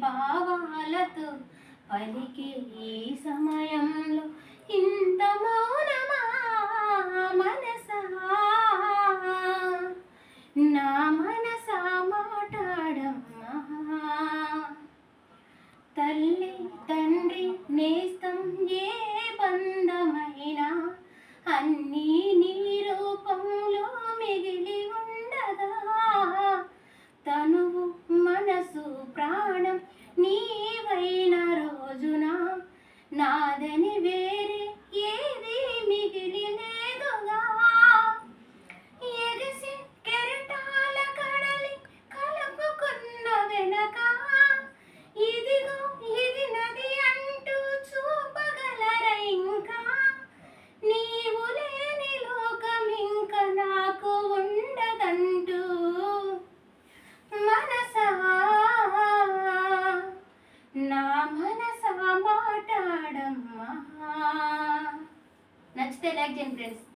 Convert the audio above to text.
భావాలతో పలికే ఈ సమయంలో ఇంత మౌనమా మనసా, నా మనసా మాటాడమ్మా. తల్లి తండ్రి నేస్తం ఏ బంధమైనా అన్నీ నీ రూపంలో మిగిలి ఉండగా, తనువు మనసు ప్రాణం నీవైన రోజున నాదని వేరే ఏది మిగిలి లేదుగా. ఎగిసి కెరటాల కడలి కలుపుకున్న వెనక ఇదిగో ఇది నది అంటూ చూపగలరా ఇంకా. నీవు లేని లోకం ఇంక నాకు ఉండదంటూ మనసా, నా మనసా మాటాడమ్మా. నచ్చితే లైక్ చేయండి ఫ్రెండ్స్.